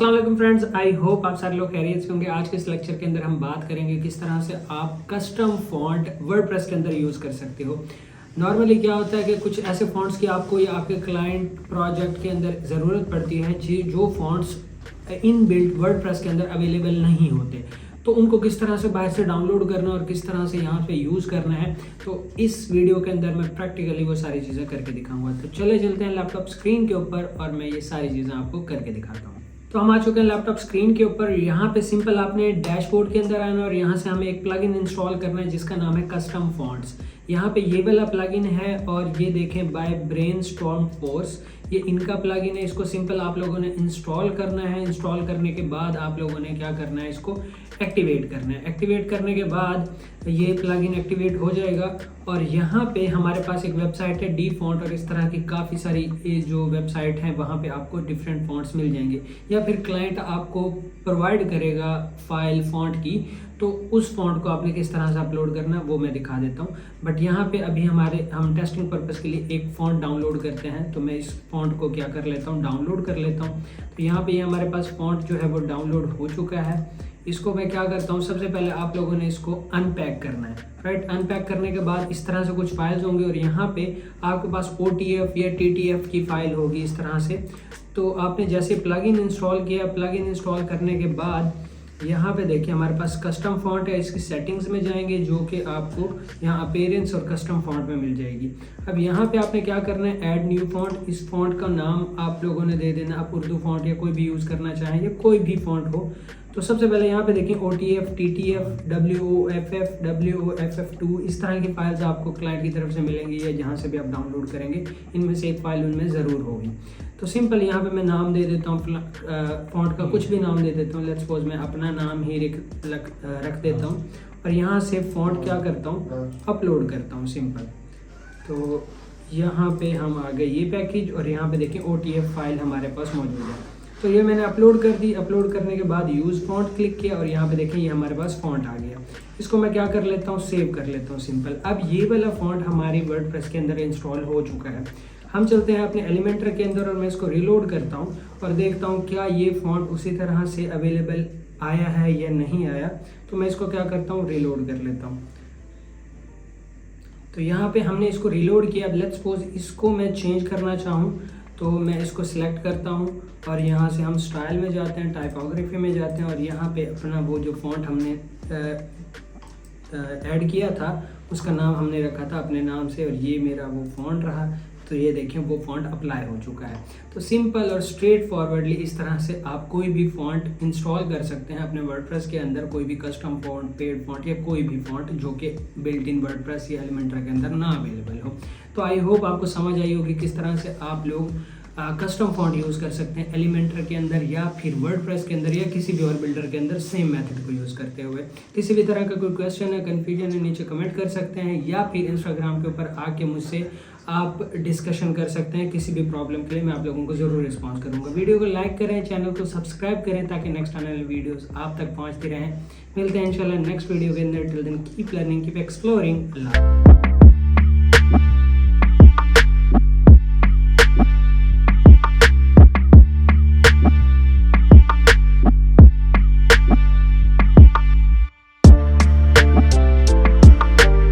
अस्सलाम वालेकुम friends, I hope आप सारे लोग खैरियत से होंगे। आज के इस लेक्चर के अंदर हम बात करेंगे किस तरह से आप कस्टम फॉन्ट वर्डप्रेस के अंदर यूज़ कर सकते हो। नॉर्मली क्या होता है कि कुछ ऐसे फॉन्ट्स की आपको या आपके क्लाइंट प्रोजेक्ट के अंदर ज़रूरत पड़ती है जो फॉन्ट्स इन बिल्ट वर्डप्रेस के अंदर अवेलेबल नहीं होते, तो उनको किस तरह से बाहर से डाउनलोड करना और किस तरह से यहाँ पे यूज़ करना है, तो इस वीडियो के अंदर मैं प्रैक्टिकली वो सारी चीज़ें करके दिखाऊंगा। तो चले चलते हैं लैपटॉप स्क्रीन के ऊपर और मैं ये सारी चीज़ें आपको करके दिखाता हूँ। तो हम आ चुके हैं लैपटॉप स्क्रीन के ऊपर। यहाँ पे सिंपल आपने डैशबोर्ड के अंदर आना और यहाँ से हमें एक प्लगइन इंस्टॉल करना है जिसका नाम है कस्टम फॉन्ट्स। यहाँ पे ये वाला प्लगइन है और ये देखें बाय ब्रेनस्टॉर्म फोर्स, ये इनका प्लगइन है। इसको सिंपल आप लोगों ने इंस्टॉल करना है। इंस्टॉल करने के बाद आप लोगों ने क्या करना है, इसको एक्टिवेट करना है। एक्टिवेट करने के बाद ये प्लगइन एक्टिवेट हो जाएगा और यहाँ पे हमारे पास एक वेबसाइट है डी फॉन्ट, और इस तरह की काफ़ी सारी जो वेबसाइट है वहाँ पे आपको डिफरेंट फॉन्ट्स मिल जाएंगे, या फिर क्लाइंट आपको प्रोवाइड करेगा फाइल फॉन्ट की, तो उस फॉन्ट को आपने किस तरह से अपलोड करना है वो मैं दिखा देता हूँ। बट यहाँ पे अभी हम टेस्टिंग पर्पस के लिए एक फ़ॉन्ट डाउनलोड करते हैं, तो मैं इस फॉन्ट को क्या कर लेता हूँ, डाउनलोड कर लेता हूँ। तो यहाँ पे हमारे पास फॉन्ट जो है वो डाउनलोड हो चुका है। इसको मैं क्या करता हूँ, सबसे पहले आप लोगों ने इसको अनपैक करना है, राइट। अनपैक करने के बाद इस तरह से कुछ फाइल्स होंगे और यहाँ पे आपके पास OTF या TTF की फाइल होगी इस तरह से। तो आपने जैसे प्लगइन इंस्टॉल किया, प्लगइन इंस्टॉल करने के बाद यहाँ पे देखिए हमारे पास कस्टम फॉन्ट है। इसकी सेटिंग्स में जाएंगे जो कि आपको यहाँ अपीयरेंस और कस्टम फॉन्ट में मिल जाएगी। अब यहाँ पे आपने क्या करना है, ऐड न्यू फॉन्ट। इस फॉन्ट का नाम आप लोगों ने दे देना, आप उर्दू फॉन्ट या कोई भी यूज़ करना चाहें या कोई भी फॉन्ट हो। तो सबसे पहले यहाँ पे देखिए OTF, TTF, WOFF, WOFF2 इस तरह की फाइल्स आपको क्लाइंट की तरफ से मिलेंगी या जहाँ से भी आप डाउनलोड करेंगे, इनमें से एक फाइल उनमें ज़रूर होगी। तो सिंपल यहाँ पे मैं नाम दे देता हूँ, फॉन्ट का कुछ भी नाम दे देता हूँ। लेट्स सपोज मैं अपना नाम ही रख देता हूँ और यहाँ से फॉन्ट क्या करता हूँ, अपलोड करता हूँ सिंपल। तो यहाँ पे हम आ गए ये पैकेज और यहाँ पे देखिए OTF फाइल हमारे पास मौजूद है। तो ये मैंने अपलोड कर दी। अपलोड करने के बाद यूज़ फॉन्ट क्लिक किया और यहाँ पे देखें ये हमारे पास फॉन्ट आ गया। इसको मैं क्या कर लेता हूँ, सेव कर लेता हूँ सिंपल। अब ये वाला फॉन्ट हमारी वर्डप्रेस के अंदर इंस्टॉल हो चुका है। हम चलते हैं अपने एलिमेंटर के अंदर और मैं इसको रिलोड करता हूँ और देखता हूँ क्या ये फॉन्ट उसी तरह से अवेलेबल आया है या नहीं आया। तो मैं इसको क्या करता हूँ, रिलोड कर लेता हूँ। तो यहाँ पे हमने इसको रिलोड किया। अब लेट्स सपोज इसको मैं चेंज करना चाहूँ तो मैं इसको सिलेक्ट करता हूँ और यहाँ से हम स्टाइल में जाते हैं, टाइपोग्राफी में जाते हैं और यहाँ पे अपना वो जो फॉन्ट हमने ऐड किया था उसका नाम हमने रखा था अपने नाम से और ये मेरा वो फॉन्ट रहा। तो ये देखें वो फॉन्ट अप्लाई हो चुका है। तो सिंपल और स्ट्रेट फॉरवर्डली इस तरह से आप कोई भी फॉन्ट इंस्टॉल कर सकते हैं अपने वर्डप्रेस के अंदर, कोई भी कस्टम फॉन्ट, पेड फॉन्ट या कोई भी फॉन्ट जो कि बिल्ट इन वर्डप्रेस या एलिमेंटर के अंदर ना अवेलेबल हो। तो आई होप आपको समझ आई होगी किस तरह से आप लोग कस्टम फॉन्ट यूज़ कर सकते हैं एलिमेंटर के अंदर या फिर वर्डप्रेस के अंदर या किसी भी और बिल्डर के अंदर सेम मेथड को यूज़ करते हुए। किसी भी तरह का कोई क्वेश्चन है, कन्फ्यूजन है, नीचे कमेंट कर सकते हैं या फिर इंस्टाग्राम के ऊपर आके मुझसे आप डिस्कशन कर सकते हैं। किसी भी प्रॉब्लम के लिए मैं आप लोगों को ज़रूर रिस्पॉन्स करूंगा। वीडियो को लाइक करें, चैनल को सब्सक्राइब करें ताकि नेक्स्ट आने वाली वीडियोस आप तक पहुंचती रहें। मिलते हैं इंशाल्लाह नेक्स्ट वीडियो के अंदर। Till then keep learning, keep exploring.